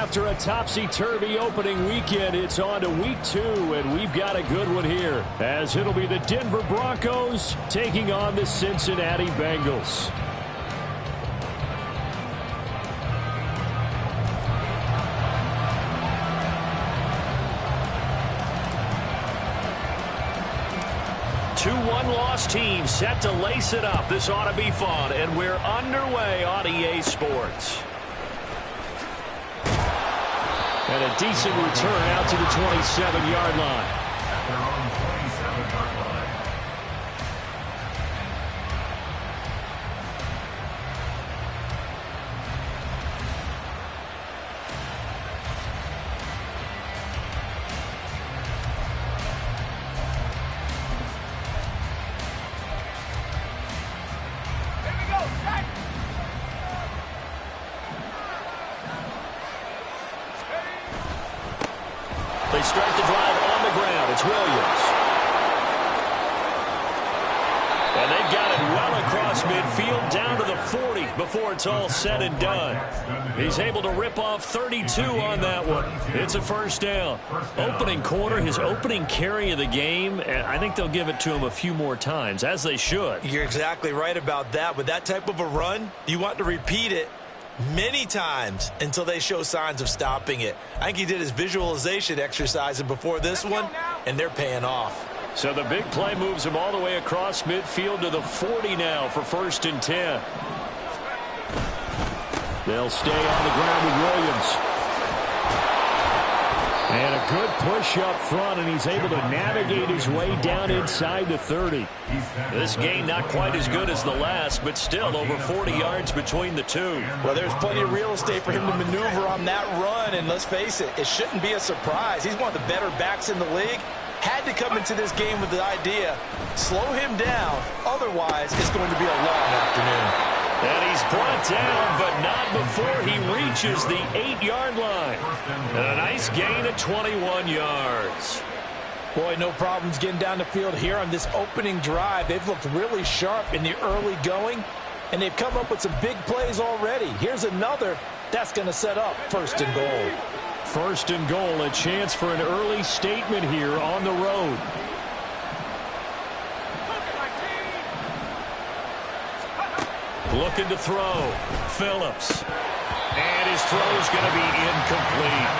after a topsy-turvy opening weekend, it's on to week 2, and we've got a good one here, as it'll be the Denver Broncos taking on the Cincinnati Bengals. Two one-loss teams set to lace it up. This ought to be fun, and we're underway on EA Sports. And a decent return out to the 27-yard line. At their own 27-yard line. They start the drive on the ground. It's Williams. And they've got it well across midfield down to the 40 before it's all said and done. He's able to rip off 32 on that one. It's a first down. Opening quarter, his opening carry of the game, and I think they'll give it to him a few more times, as they should. You're exactly right about that. With that type of a run, you want to repeat it many times until they show signs of stopping it. I think he did his visualization exercises before this one, and they're paying off. So the big play moves him all the way across midfield to the 40 now for 1st and 10. They'll stay on the ground with Williams. And a good push up front, and he's able to navigate his way down inside the 30. This game not quite as good as the last, but still over 40 yards between the two. Well, there's plenty of real estate for him to maneuver on that run, and let's face it, it shouldn't be a surprise. He's one of the better backs in the league. Had to come into this game with the idea, slow him down, otherwise it's going to be a long afternoon. And he's brought down, but not before he reaches the 8-yard line. And a nice gain of 21 yards. Boy, no problems getting down the field here on this opening drive. They've looked really sharp in the early going, and they've come up with some big plays already. Here's another that's going to set up 1st and goal. 1st and goal, a chance for an early statement here on the road. Looking to throw. Phillips. And his throw is going to be incomplete.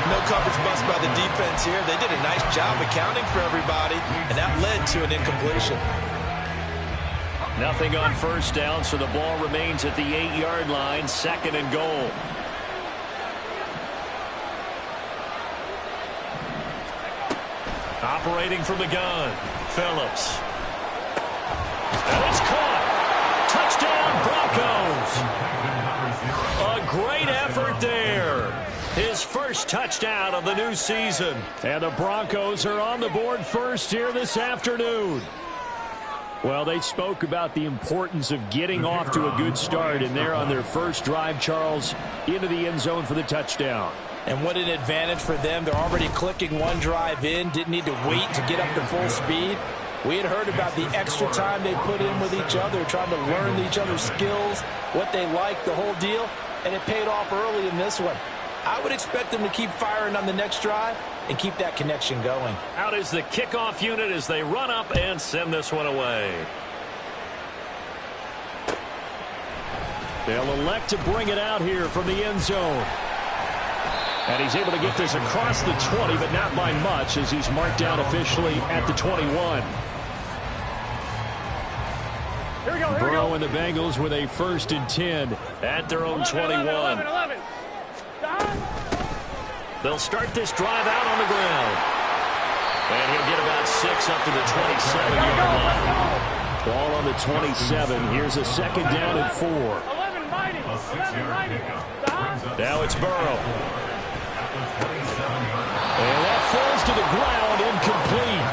No coverage bust by the defense here. They did a nice job accounting for everybody, and that led to an incompletion. Nothing on 1st down, so the ball remains at the 8-yard line, 2nd and goal. Operating from the gun, Phillips. And it's caught. Touchdown, Broncos. A great effort there. His first touchdown of the new season. And the Broncos are on the board first here this afternoon. Well, they spoke about the importance of getting off to a good start, and they're on their first drive, Charles, into the end zone for the touchdown. And what an advantage for them. They're already clicking one drive in, didn't need to wait to get up to full speed. We had heard about the extra time they put in with each other, trying to learn each other's skills, what they like, the whole deal, and it paid off early in this one. I would expect them to keep firing on the next drive and keep that connection going. Out is the kickoff unit as they run up and send this one away. They'll elect to bring it out here from the end zone. And he's able to get this across the 20, but not by much, as he's marked down officially at the 21. Burrow and the Bengals with a 1st and 10 at their own 21. 11. They'll start this drive out on the ground. And he'll get about 6 up to the 27-yard line. Ball on the 27. Here's a 2nd down and 4. 11 mighty. Now it's Burrow. And that falls to the ground, incomplete.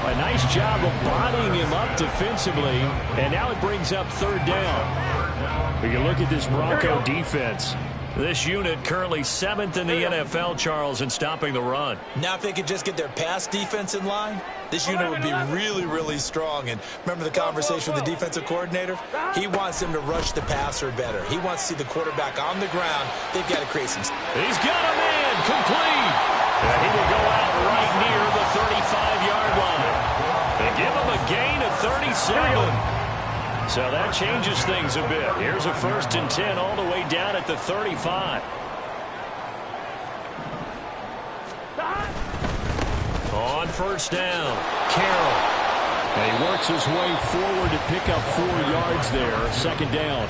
A nice job of bodying him up defensively, and now it brings up 3rd down. We can look at this Bronco defense. This unit currently 7th in the NFL, Charles, in stopping the run. Now if they could just get their pass defense in line, this unit would be really, really strong. And remember the conversation with the defensive coordinator? He wants them to rush the passer better. He wants to see the quarterback on the ground. They've got to create some... He's got a man complete. And he will go out right near the 35-yard line. They give him a gain of 37. So that changes things a bit. Here's a 1st and 10 all the way down at the 35. On 1st down, Carroll. And he works his way forward to pick up 4 yards there, 2nd down.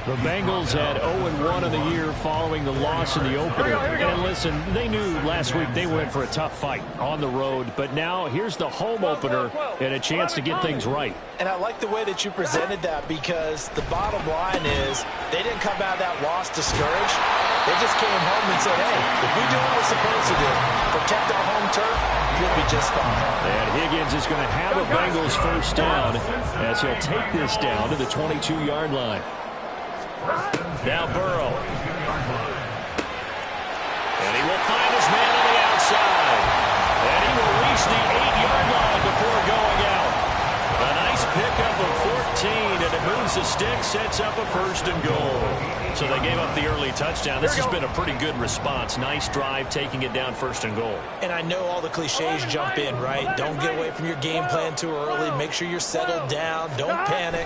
The Bengals had 0-1 in the year following the loss in the opener. And listen, they knew last week they were in for a tough fight on the road. But now here's the home opener and a chance to get things right. And I like the way that you presented that, because the bottom line is they didn't come out of that loss discouraged. They just came home and said, hey, if we do what we're supposed to do, protect our home turf, we'll be just fine. And Higgins is going to have a Bengals 1st down as he'll take this down to the 22-yard line. Now Burrow. And he will find his man on the outside. And he will reach the 8-yard line before going out. A nice pickup of 14, and it moves the stick, sets up a 1st and goal. So they gave up the early touchdown. This has been a pretty good response. Nice drive, taking it down 1st and goal. And I know all the cliches jump in, right? Don't get away from your game plan too early. Make sure you're settled down. Don't panic.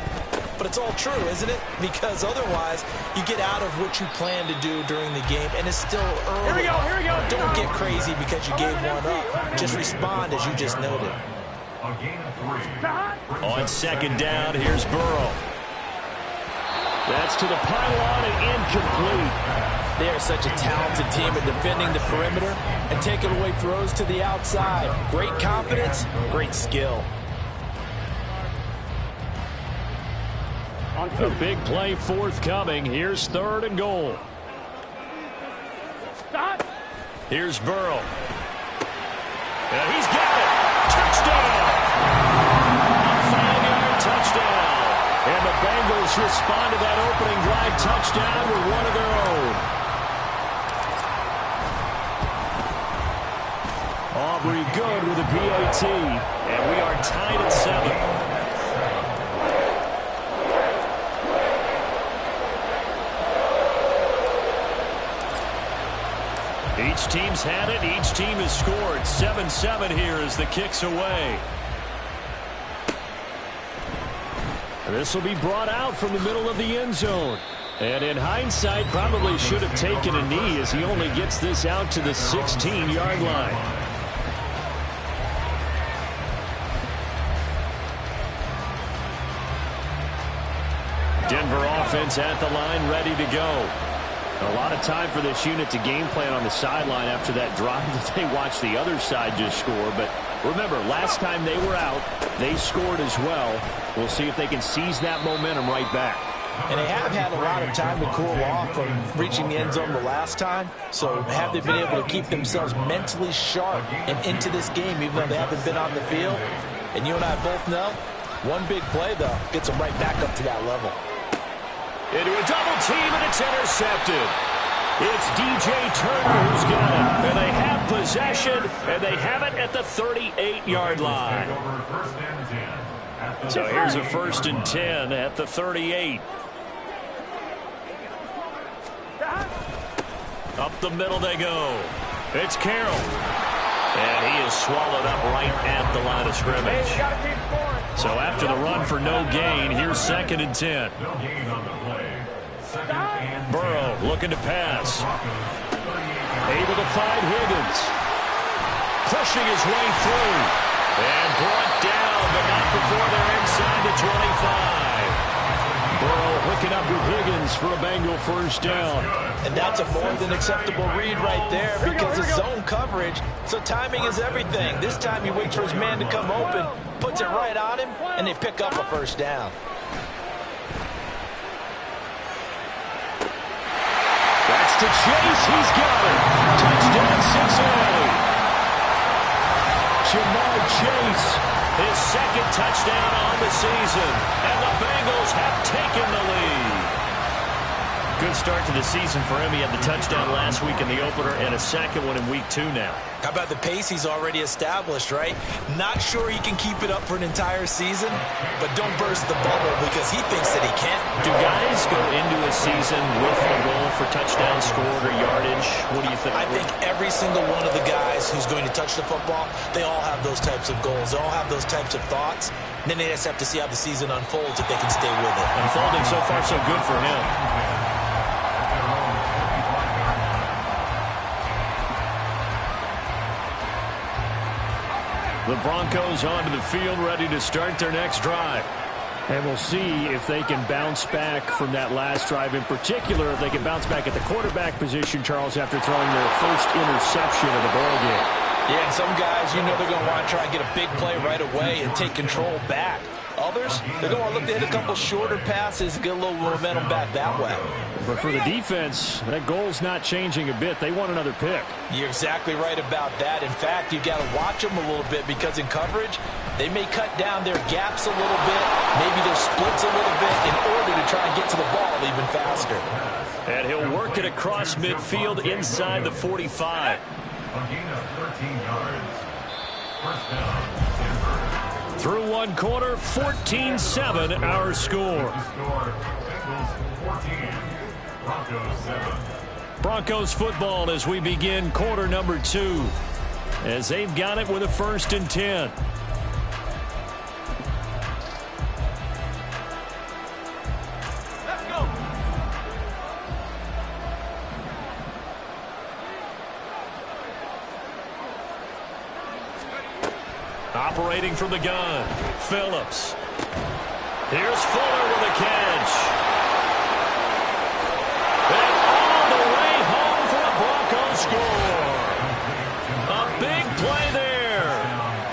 But it's all true, isn't it? Because otherwise, you get out of what you plan to do during the game, and it's still early. Here we go. Don't get crazy because you gave one up. Just respond as you just noted. On 2nd down, here's Burrow. That's to the pylon and incomplete. They are such a talented team at defending the perimeter and taking away throws to the outside. Great confidence, great skill. A big play forthcoming. Here's 3rd and goal. Here's Burrow. And he's got it. Touchdown. A 5-yard touchdown. And the Bengals respond to that opening drive touchdown with one of their own. Aubrey good with a PAT. And we are tied at 7. Each team's had it. Each team has scored. 7-7 here as the kick's away. This will be brought out from the middle of the end zone. And in hindsight, probably should have taken a knee as he only gets this out to the 16-yard line. Denver offense at the line, ready to go. A lot of time for this unit to game plan on the sideline after that drive that they watched the other side just score. But remember, last time they were out, they scored as well. We'll see if they can seize that momentum right back. And they have had a lot of time to cool off from reaching the end zone the last time. So have they been able to keep themselves mentally sharp and into this game, even though they haven't been on the field? And you and I both know, one big play, though, gets them right back up to that level. Into a double team, and it's intercepted. It's DJ Turner who's got it. And they have possession, and they have it at the 38-yard line. So here's a 1st and 10 at the 38. Up the middle they go. It's Carroll. And he is swallowed up right at the line of scrimmage. So after the run for no gain, here's 2nd and 10. Burrow looking to pass. Able to find Higgins. Pushing his way through. And brought down, but not before they're inside the 25. Burrow hooking up with Higgins for a Bengal 1st down. And that's a more than acceptable read right there because it's zone coverage, so timing is everything. This time he waits for his man to come open, puts it right on him, and they pick up a 1st down. That's to Chase. He's got it. Touchdown Cincinnati. Jamar Chase, his 2nd touchdown on the season, and the Bengals have taken the lead. Good start to the season for him. He had the touchdown last week in the opener and a second one in week 2 now. How about the pace he's already established, right? Not sure he can keep it up for an entire season, but don't burst the bubble because he thinks that he can. Do guys go into a season with a goal for touchdown scored or yardage? What do you think? I think every single one of the guys who's going to touch the football, they all have those types of goals. They all have those types of thoughts. And then they just have to see how the season unfolds if they can stay with it. Unfolding so far so good for him. The Broncos onto the field, ready to start their next drive. And we'll see if they can bounce back from that last drive. In particular, if they can bounce back at the quarterback position, Charles, after throwing their first interception of the ball game. Yeah, and some guys, you know they're going to want to try and get a big play right away and take control back. Others, they're going to look to hit a couple shorter passes and get a little momentum back that way. But for the defense, that goal's not changing a bit. They want another pick. You're exactly right about that. In fact, you've got to watch them a little bit because in coverage, they may cut down their gaps a little bit, maybe their splits a little bit in order to try and get to the ball even faster. And he'll work it across midfield inside the 45. A gain of 13 yards. First down, Denver. Through one quarter, 14-7 our score. Bengals 14, Broncos 7. Broncos football as we begin quarter number 2. As they've got it with a 1st and 10. Let's go. Operating from the gun, Phillips. Here's Fuller with a catch. And all the way home for a Broncos score. A big play there.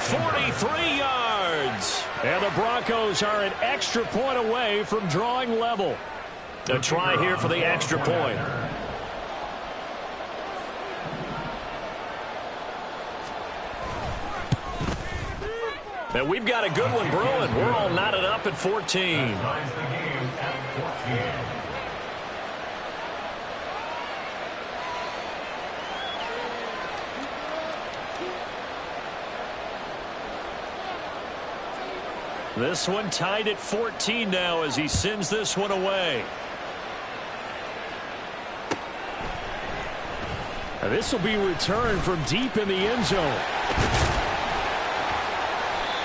43 yards. And the Broncos are an extra point away from drawing level. A try here for the extra point. And we've got a good one brewing. We're all knotted up at 14. Ties the game at 14. This one tied at 14 now as he sends this one away. And this will be returned from deep in the end zone.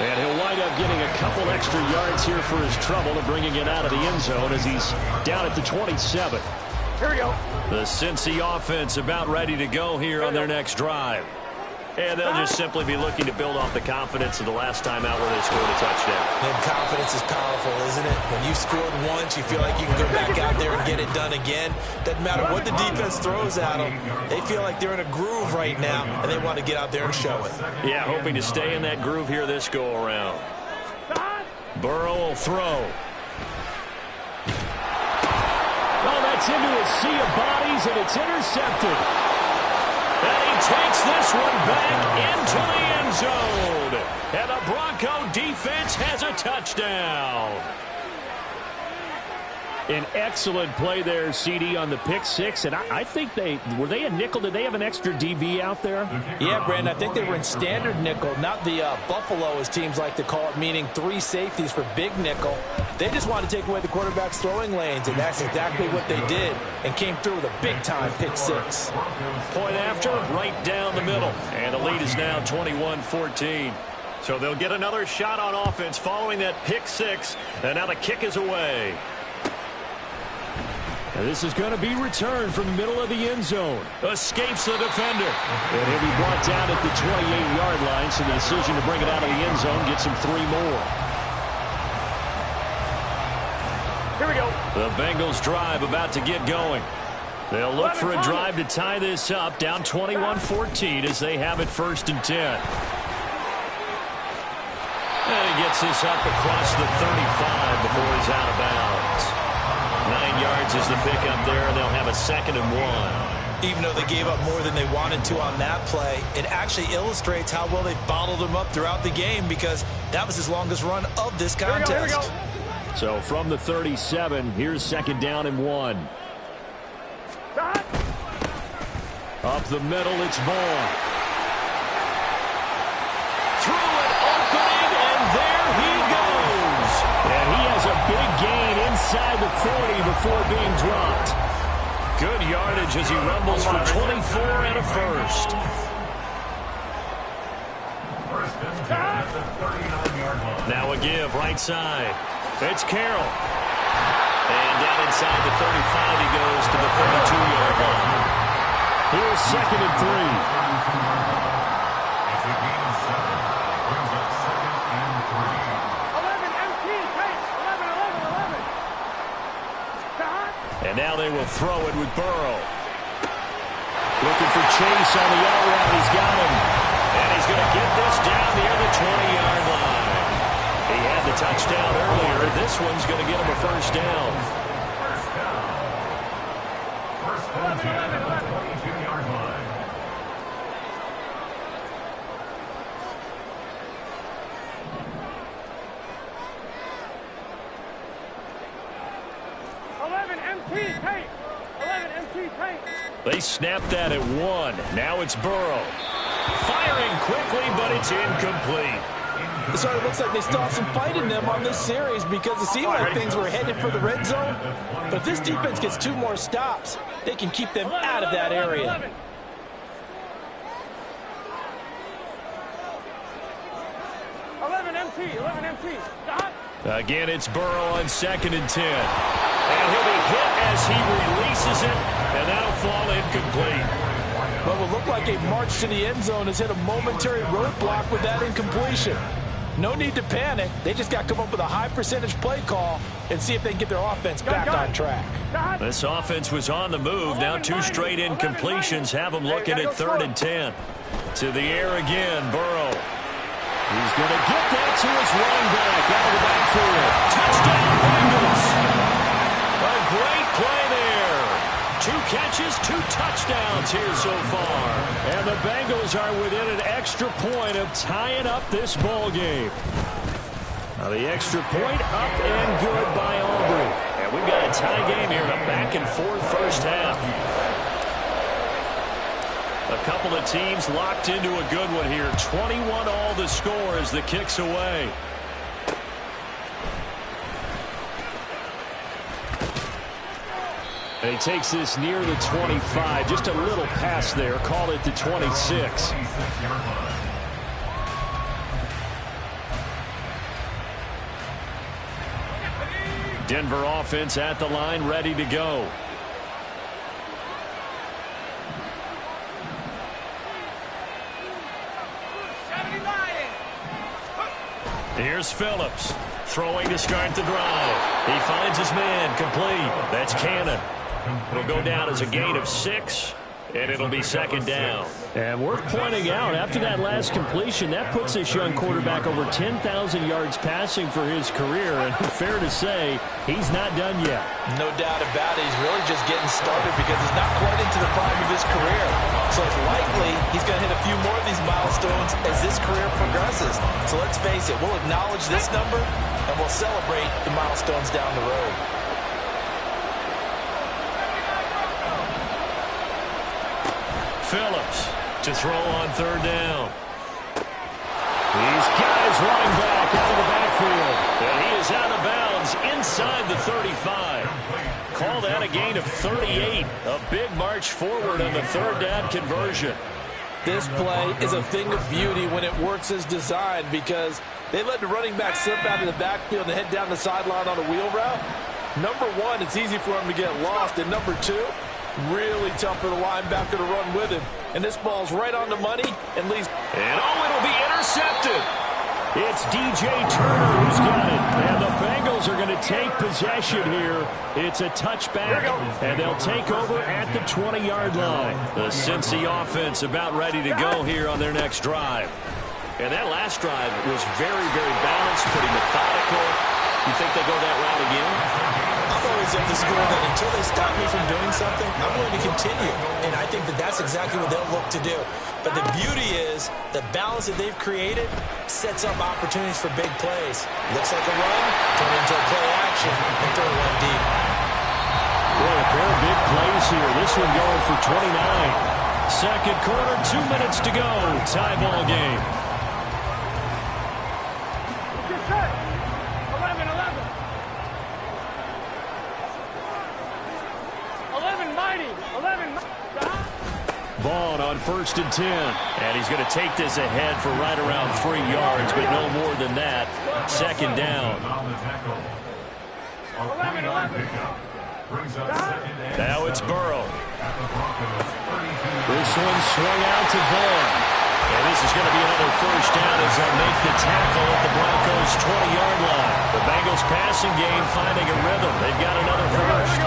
And he'll wind up getting a couple extra yards here for his trouble and bringing it out of the end zone as he's down at the 27. Here we go. The Cincy offense about ready to go here on their next drive. And they'll just simply be looking to build off the confidence of the last time out where they scored a touchdown. And confidence is powerful, isn't it? When you scored once, you feel like you can go back out there and get it done again. Doesn't matter what the defense throws at them. They feel like they're in a groove right now, and they want to get out there and show it. Yeah, hoping to stay in that groove here this go-around. Burrow will throw. Oh, that's into a sea of bodies, and it's intercepted. And he takes this one back into the end zone. And the Bronco defense has a touchdown. An excellent play there, CD, on the pick six. And I think were they a nickel? Did they have an extra DB out there? Yeah, Brandon, I think they were in standard nickel, not the Buffalo, as teams like to call it, meaning 3 safeties for big nickel. They just wanted to take away the quarterback's throwing lanes, and that's exactly what they did, and came through with a big-time pick six. Point after, right down the middle. And the lead is now 21-14. So they'll get another shot on offense following that pick six. And now the kick is away. And this is going to be returned from the middle of the end zone. Escapes the defender. And he'll be brought down at the 28-yard line, so the decision to bring it out of the end zone gets him 3 more. Here we go. The Bengals drive about to get going. They'll look for a drive to tie this up, down 21-14 as they have it 1st and 10. And he gets this up across the 35 before he's out of bounds. 9 yards is the pickup there, and they'll have a 2nd and 1. Even though they gave up more than they wanted to on that play, it actually illustrates how well they bottled him up throughout the game because that was his longest run of this contest. Here we go. So from the 37, here's 2nd down and 1. Up the middle, it's Vaughn. Through an opening, and there he goes. And he has a big gain inside the 40 before being dropped. Good yardage as he rumbles for 24 and a first. First and 10 at the 39-yard line. Now a give, right side. It's Carroll. And down inside the 35, he goes to the 32-yard line. Here's second and 3. It's a gain of 7. Brings up second and 3. 11 MT, tight. 11. And now they will throw it with Burrow. Looking for Chase on the out route. He's got him. And he's going to get this down near the 20-yard line. He had the touchdown earlier. This one's going to get him a first down. First down. First and 10 at the 22-yard line. They snapped that at 1. Now it's Burrow. Firing quickly, but it's incomplete. So it looks like they still have some fight in them on this series because it seemed like things were headed for the red zone. But if this defense gets 2 more stops, they can keep them out of that area. 11 MT. Stop. Again, it's Burrow on second and 10. And he'll be hit as he releases it, and that'll fall incomplete. What will look like a march to the end zone has hit a momentary roadblock with that incompletion. No need to panic. They just got to come up with a high percentage play call and see if they can get their offense back on track. This offense was on the move. Now 2 straight incompletions have them looking at third and 10. To the air again, Burrow. He's going to get that to his running back out of the backfield. Touchdown, Bengals. A great play there. 2 catches, 2 touchdowns here so far. And the Bengals are within an extra point of tying up this ball game. Now the extra point up and good by Aubrey. And we've got a tie game here in a back-and-forth first half. A couple of teams locked into a good one here. 21 all the score as the kick's away. And he takes this near the 25. Just a little pass there. Call it the 26. Denver offense at the line, ready to go. Here's Phillips, throwing to start the drive. He finds his man, complete. That's Cannon. It'll go down as a gain of 6, and it'll be second down. And worth pointing out, after that last completion, that puts this young quarterback over 10,000 yards passing for his career. And fair to say, he's not done yet. No doubt about it. He's really just getting started because he's not quite into the prime of his career. So it's likely he's going to hit a few more of these milestones as this career progresses. So let's face it, we'll acknowledge this number, and we'll celebrate the milestones down the road. Phillips to throw on third down. These guys running back out of the backfield. And he is out of bounds inside the 35. Call that a gain of 38. A big march forward on the third down conversion. This play is a thing of beauty when it works as designed because they let the running back slip out of the backfield and head down the sideline on a wheel route. Number 1, it's easy for him to get lost. And number 2, really tough for the linebacker to run with him. And this ball's right on the money and leaves. And it'll be intercepted. It's DJ Turner who's got it. And the Bengals are going to take possession here. It's a touchback, and they'll take over at the 20-yard line. The Cincy offense about ready to go here on their next drive. And that last drive was very, very balanced, pretty methodical. You think they go that route again? I'm always of the school that until they stop me from doing something, I'm going to continue. And I think that that's exactly what they'll look to do. But the beauty is the balance that they've created sets up opportunities for big plays. Looks like a run, turn into a play action, and throw one deep. Boy, a pair of big plays here. This one going for 29. Second quarter, 2 minutes to go. Tie ball game. Get set. 11. 11 mighty. 11 mighty. Vaughn on 1st and 10. And he's going to take this ahead for right around 3 yards, but no more than that. Second down. Now it's Burrow. This one swung out to Vaughn. And this is going to be another first down as they'll make the tackle at the Broncos' 20-yard line. The Bengals passing game finding a rhythm. They've got another first.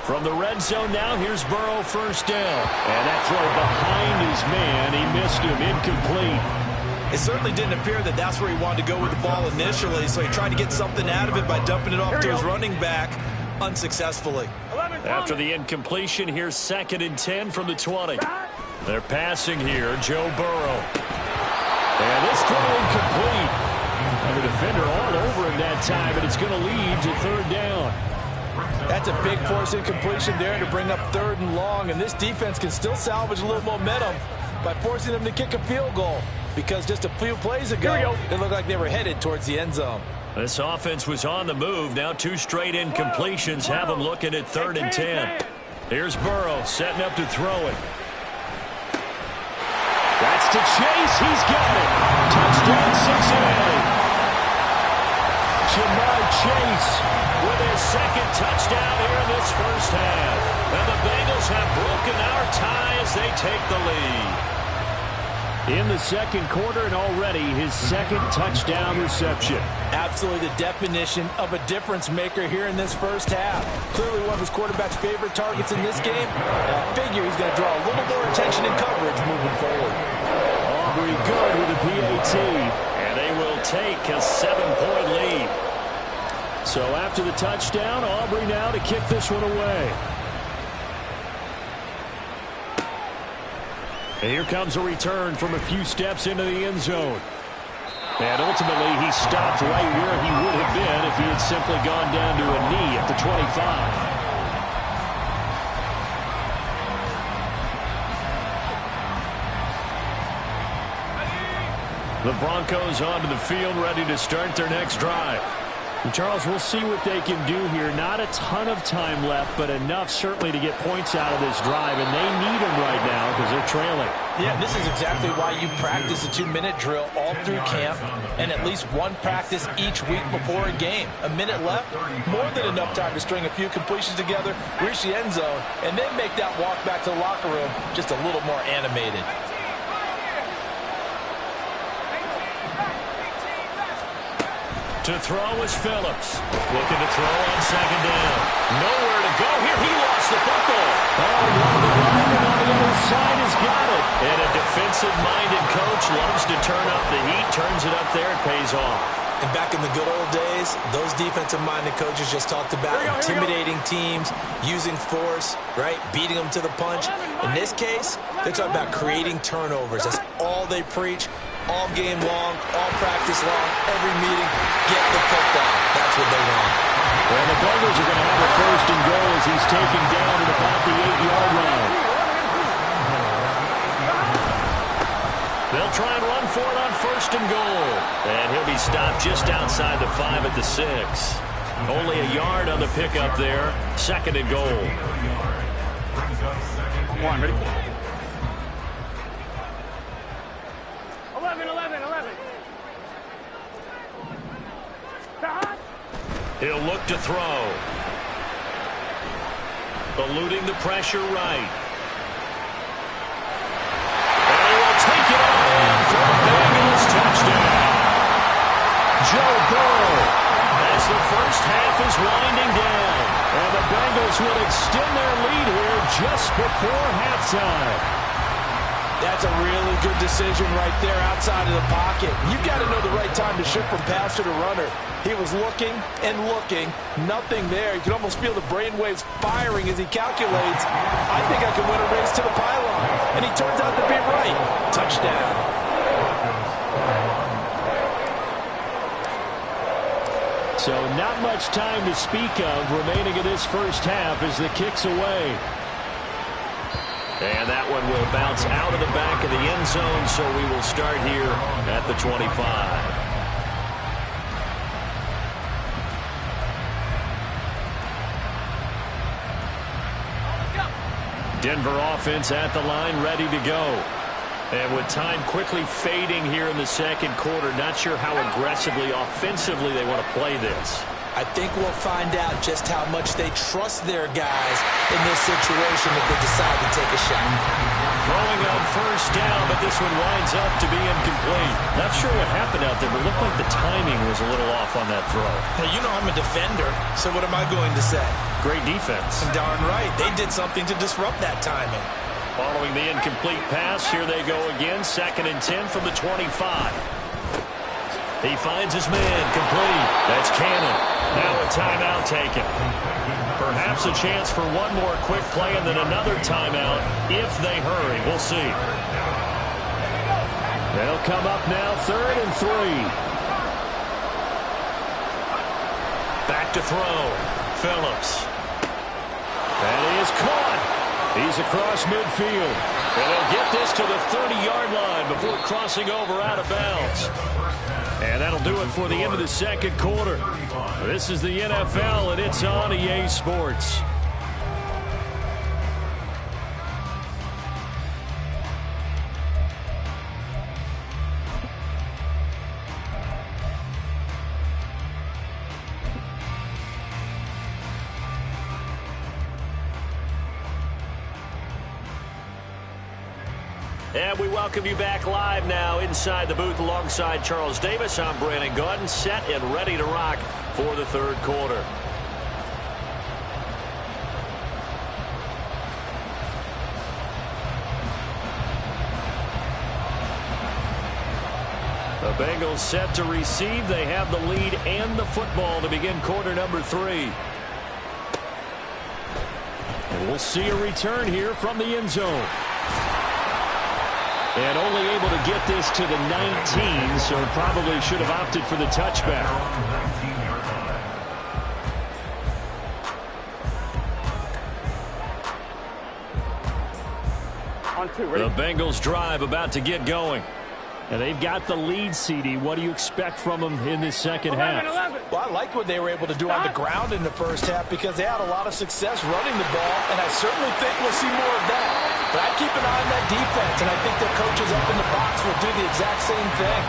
From the red zone now, here's Burrow, first down. And that throw behind his man, he missed him, incomplete. It certainly didn't appear that that's where he wanted to go with the ball initially, so he tried to get something out of it by dumping it off to his running back unsuccessfully. After the incompletion, here's 2nd and 10 from the 20. They're passing here, Joe Burrow. And this throw incomplete. And the defender all over him that time, and it's going to lead to 3rd down. That's a big force incompletion there to bring up 3rd and long, and this defense can still salvage a little momentum by forcing them to kick a field goal, because just a few plays ago, it looked like they were headed towards the end zone. This offense was on the move. Now 2 straight incompletions have them looking at 3rd and 10. Here's Burrow setting up to throw it. That's to Chase. He's got it. Touchdown Cincinnati. Jamar Chase with his 2nd touchdown here in this first half. And the Bengals have broken our tie as they take the lead. In the second quarter, and already his 2nd touchdown reception. Absolutely the definition of a difference maker here in this first half. Clearly one of his quarterback's favorite targets in this game. And I figure he's going to draw a little more attention and coverage moving forward. Aubrey good with a PAT. And they will take a 7-point lead. So after the touchdown, Aubrey now to kick this one away. And here comes a return from a few steps into the end zone. And ultimately, he stopped right where he would have been if he had simply gone down to a knee at the 25. The Broncos onto the field, ready to start their next drive. And Charles, we'll see what they can do here. Not a ton of time left, but enough certainly to get points out of this drive, and they need them right now because they're trailing. Yeah, this is exactly why you practice a 2-minute drill all through camp and at least one practice each week before a game. A minute left, more than enough time to string a few completions together, reach the end zone, and then make that walk back to the locker room just a little more animated. To throw is Phillips. Looking to throw on 2nd down. Nowhere to go here. He lost the football. Oh, one of the linemen on the other side has got it. And a defensive-minded coach loves to turn up the heat, turns it up there, it pays off. And back in the good old days, those defensive-minded coaches just talked about intimidating teams, using force, right, beating them to the punch. In this case, they're talking about creating turnovers. That's all they preach. All game long, all practice long, every meeting, get the football. That's what they want. Well, the Bengals are going to have a 1st and goal as he's taken down at about the 8-yard line. They'll try and run for it on 1st and goal. And he'll be stopped just outside the 5 at the 6. Only a yard on the pickup there. 2nd and goal. Come on, ready? 11. He'll look to throw. Eluding the pressure right. And he will take it all in for the Bengals touchdown. Joe Burrow as the first half is winding down. And the Bengals will extend their lead here just before halftime. That's a really good decision right there outside of the pocket. You've got to know the right time to shift from passer to runner. He was looking and looking, nothing there. You can almost feel the brainwaves firing as he calculates, I think I can win a race to the pylon. And he turns out to be right. Touchdown. So not much time to speak of remaining in this first half as the kick's away. And that one will bounce out of the back of the end zone, so we will start here at the 25. Denver offense at the line, ready to go. And with time quickly fading here in the second quarter, not sure how aggressively, offensively they want to play this. I think we'll find out just how much they trust their guys in this situation if they decide to take a shot. Throwing on first down, but this one winds up to be incomplete. Not sure what happened out there, but it looked like the timing was a little off on that throw. Hey, you know I'm a defender, so what am I going to say? Great defense. Darn right. They did something to disrupt that timing. Following the incomplete pass, here they go again. 2nd and 10 from the 25. He finds his man, complete. That's Cannon. Now a timeout taken. Perhaps a chance for one more quick play and then another timeout if they hurry. We'll see. They'll come up now 3rd and 3. Back to throw. Phillips. And he is caught. He's across midfield. And he'll get this to the 30-yard line before crossing over out of bounds. And that'll do it for the end of the second quarter. This is the NFL, and it's on EA Sports. And we welcome you back live now inside the booth alongside Charles Davis. I'm Brandon Gaudin, set and ready to rock for the third quarter. The Bengals set to receive. They have the lead and the football to begin quarter number 3. And we'll see a return here from the end zone. And only able to get this to the 19, so probably should have opted for the touchback. On 2, ready? The Bengals drive about to get going. And they've got the lead, CD. What do you expect from them in this second half? 11. Well, I like what they were able to do on the ground in the first half because they had a lot of success running the ball, and I certainly think we'll see more of that. But I keep an eye on that defense, and I think their coaches up in the box will do the exact same thing.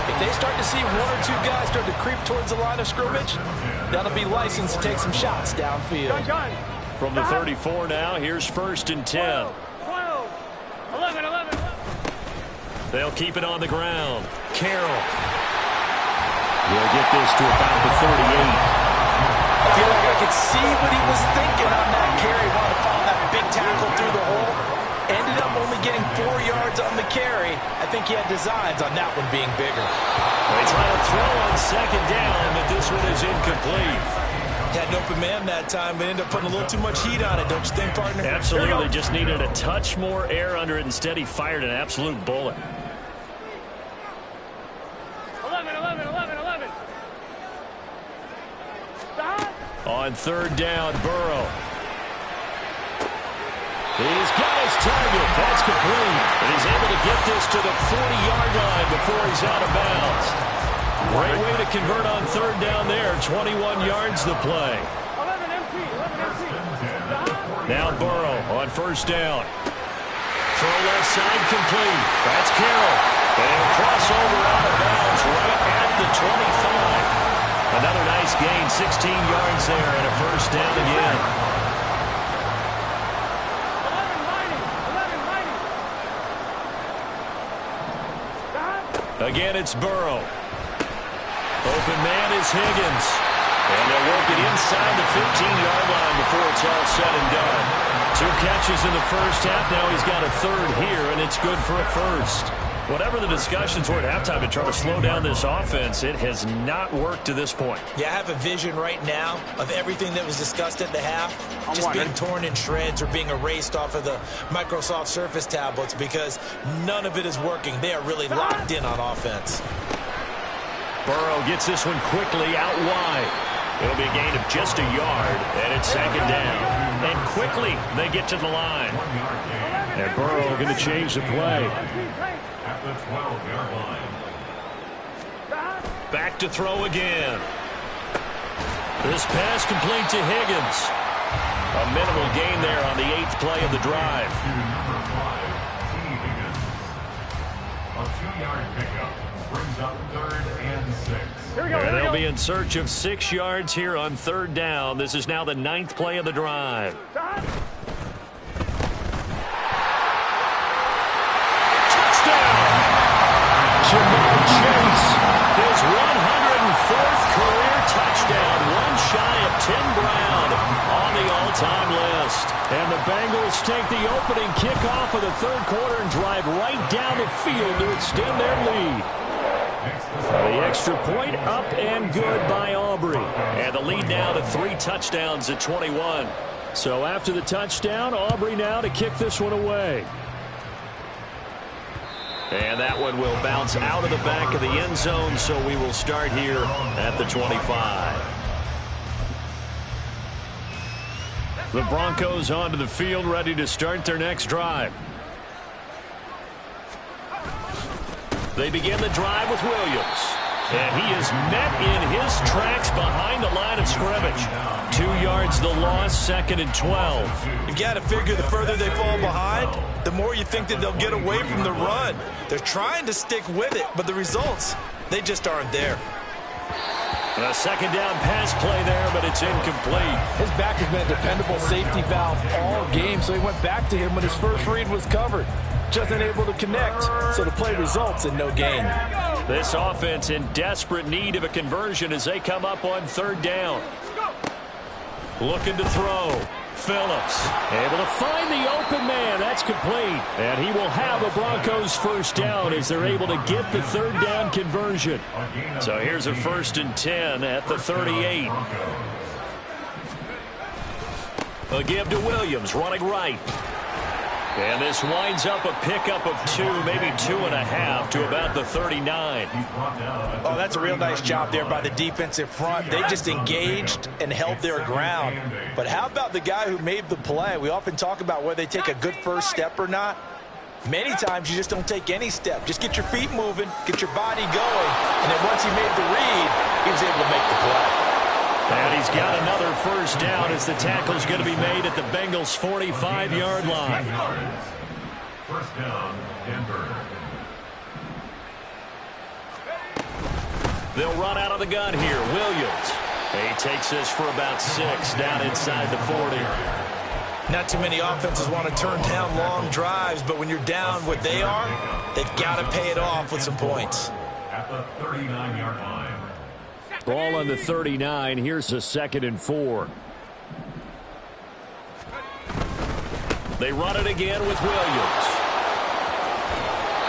If they start to see 1 or 2 guys start to creep towards the line of scrimmage, that'll be licensed to take some shots downfield. From the 34 now, here's 1st and 10. 12, 11, 11. They'll keep it on the ground. Carroll. We'll get this to about the 38. I feel like I could see what he was thinking on that carry. Wanted to follow that big tackle through the hole. Ended up only getting 4 yards on the carry. I think he had designs on that one being bigger. They try to throw on 2nd down, but this one is incomplete. Had an open man that time, but ended up putting a little too much heat on it, don't you think, partner? Absolutely. Just needed a touch more air under it. Instead, he fired an absolute bullet. 11, 11, 11, 11. On 3rd down, Burrow. He's got his target. That's complete. And he's able to get this to the 40-yard line before he's out of bounds. Great way to convert on 3rd down there. 21 yards the play. 11 MP, 11 MP. Now Burrow on 1st down. Throw left side complete. That's Carroll. And he'll cross over out of bounds right at the 25. Another nice gain, 16 yards there, and a 1st down again. 11, 90. Again, it's Burrow. Open man is Higgins. And they'll work it inside the 15-yard line before it's all said and done. 2 catches in the first half. Now he's got a 3rd here, and it's good for a 1st. Whatever the discussions were at halftime to try to slow down this offense, it has not worked to this point. Yeah, I have a vision right now of everything that was discussed at the half just being torn in shreds or being erased off of the Microsoft Surface tablets because none of it is working. They are really locked in on offense. Burrow gets this one quickly out wide. It'll be a gain of just a yard, and it's second down. And quickly, they get to the line. And Burrow going to change the play. At the 12-yard line. Back to throw again. This pass complete to Higgins. A minimal gain there on the 8th play of the drive. To number 5, T. Higgins. A 2-yard pickup brings up 3rd and 6. And they'll be in search of 6 yards here on 3rd down. This is now the 9th play of the drive. Touchdown! Jamar Chase, his 104th career touchdown, one shy of Tim Brown on the all-time list. And the Bengals take the opening kickoff of the 3rd quarter and drive right down the field to extend their lead. The extra point up and good by Aubrey. And the lead now to 3 touchdowns at 21. So after the touchdown, Aubrey now to kick this one away. And that one will bounce out of the back of the end zone, so we will start here at the 25. The Broncos onto the field, ready to start their next drive. They begin the drive with Williams. And he is met in his tracks behind the line of scrimmage. 2 yards the loss, 2nd and 12. You got to figure the further they fall behind, the more you think that they'll get away from the run. They're trying to stick with it, but the results, they just aren't there. A 2nd down pass play there, but it's incomplete. His back has been a dependable safety valve all game, so he went back to him when his first read was covered. Just unable to connect, so the play results in no gain. This offense in desperate need of a conversion as they come up on 3rd down. Looking to throw. Phillips able to find the open man. That's complete. And he will have a Broncos first down as they're able to get the 3rd down conversion. So here's a 1st and 10 at the 38. A give to Williams, running right. And this winds up a pickup of 2, maybe 2.5 to about the 39. Oh, that's a real nice job there by the defensive front. They just engaged and held their ground. But how about the guy who made the play? We often talk about whether they take a good first step or not. Many times you just don't take any step. Just get your feet moving, get your body going. And then once he made the read, he was able to make the play. And he's got another first down as the tackle's going to be made at the Bengals' 45-yard line. First down, Denver. They'll run out of the gun here. Williams. He takes this for about 6 down inside the 40. Not too many offenses want to turn down long drives, but when you're down what they are, they've got to pay it off with some points. At the 39-yard line. Ball on the 39. Here's a 2nd and 4. They run it again with Williams.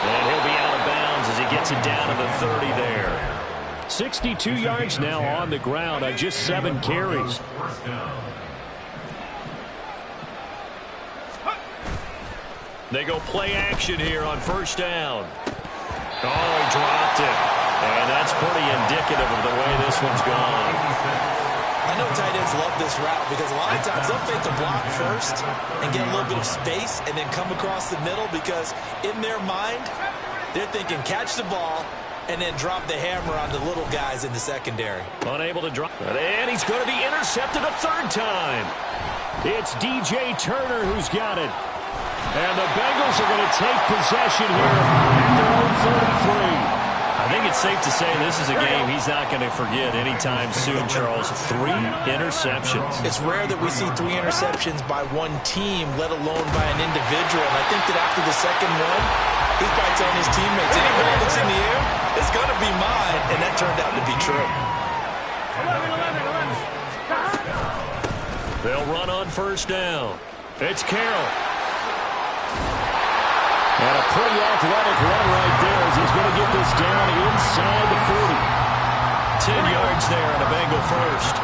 And he'll be out of bounds as he gets it down to the 30 there. 62 yards now on the ground on just 7 carries. First down. They go play action here on 1st down. Oh, he dropped it. And that's pretty indicative of the way this one's gone. I know tight ends love this route because a lot of times they'll fake the block first and get a little bit of space and then come across the middle because in their mind, they're thinking catch the ball and then drop the hammer on the little guys in the secondary. Unable to drop it, and he's going to be intercepted a 3rd time. It's DJ Turner who's got it. And the Bengals are going to take possession here at their own 33. I think it's safe to say this is a game he's not going to forget anytime soon, Charles. 3 interceptions. It's rare that we see 3 interceptions by one team, let alone by an individual. And I think that after the second one, he's probably telling his teammates, any ball that's in the air, it's going to be mine. And that turned out to be true. 11. They'll run on 1st down. It's Carroll. And a pretty athletic run right there as he's going to get this down inside the 40. 10 yards there and a Bengal first.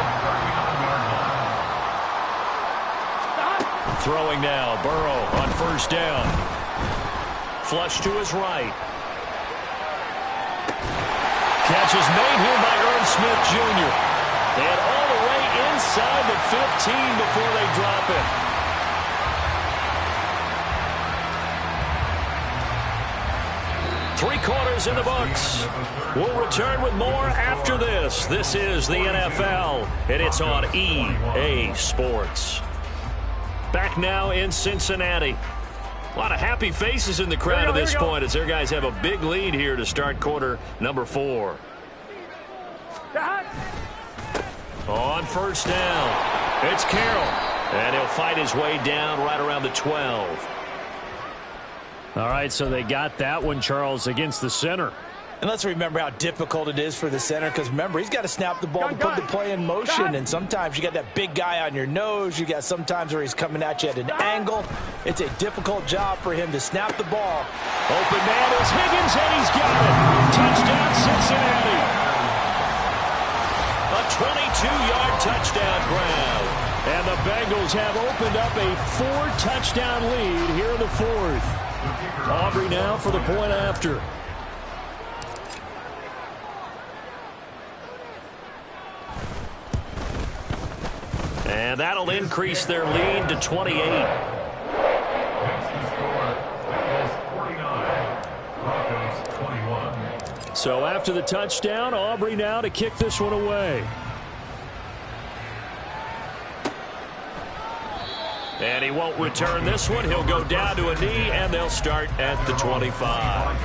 Throwing now, Burrow on 1st down. Flush to his right. Catch is made here by Irv Smith Jr. And all the inside the 15 before they drop it. Three quarters in the books. We'll return with more after this. This is the NFL, and it's on EA Sports. Back now in Cincinnati. A lot of happy faces in the crowd at this point as their guys have a big lead here to start quarter number 4. On first down, it's Carroll, and he'll fight his way down right around the 12. All right, so they got that one, Charles, against the center. And let's remember how difficult it is for the center, because remember, he's got to snap the ball to put the play in motion, and sometimes you got that big guy on your nose. You got sometimes where he's coming at you at an angle. It's a difficult job for him to snap the ball. Open man is Higgins, and he's got it. Touchdown, Cincinnati. A 22-yard touchdown grab. And the Bengals have opened up a 4-touchdown lead here in the 4th. Aubrey now for the point after. And that'll increase their lead to 28. So after the touchdown, Aubrey now to kick this one away. And he won't return this one. He'll go down to a knee, and they'll start at the 25.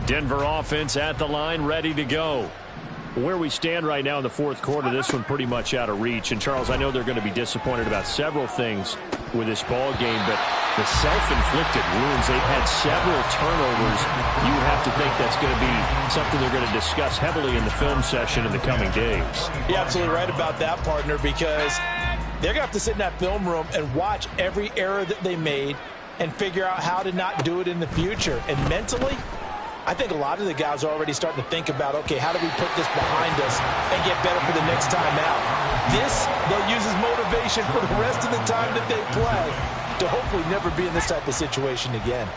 Denver offense at the line, ready to go. Where we stand right now in the 4th quarter, this one pretty much out of reach. And, Charles, I know they're going to be disappointed about several things with this ball game, but the self-inflicted wounds, they've had several turnovers. You would have to think that's going to be something they're going to discuss heavily in the film session in the coming days. You're absolutely right about that, partner, because they're going to have to sit in that film room and watch every error that they made and figure out how to not do it in the future. And mentally, I think a lot of the guys are already starting to think about, okay, how do we put this behind us and get better for the next time out? This, they'll use as motivation for the rest of the time that they play to hopefully never be in this type of situation again.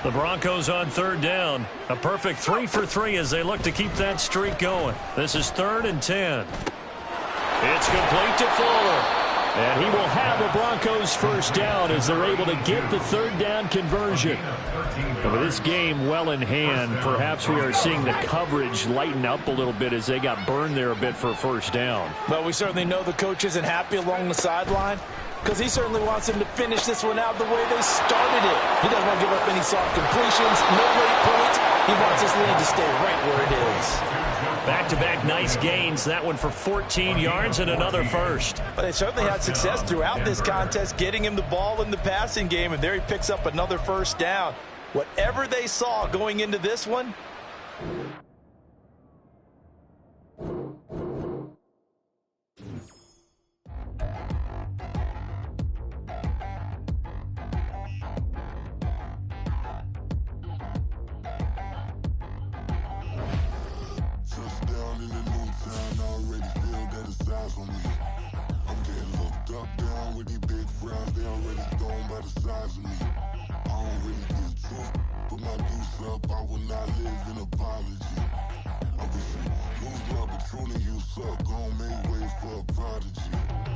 The Broncos on 3rd down. A perfect 3 for 3 as they look to keep that streak going. This is 3rd and 10. It's complete to Fuller. And he will have the Broncos first down as they're able to get the 3rd down conversion. And with this game well in hand, perhaps we are seeing the coverage lighten up a little bit as they got burned there a bit for a first down. Well, we certainly know the coach isn't happy along the sideline because he certainly wants them to finish this one out the way they started it. He doesn't want to give up any soft completions, no late points. He wants his lead to stay right where it is. Back-to-back nice gains. That one for 14 yards and another first. But they certainly had success throughout this contest, getting him the ball in the passing game, and there he picks up another first down. Whatever they saw going into this one,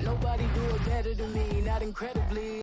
Nobody do it better than me, not incredibly.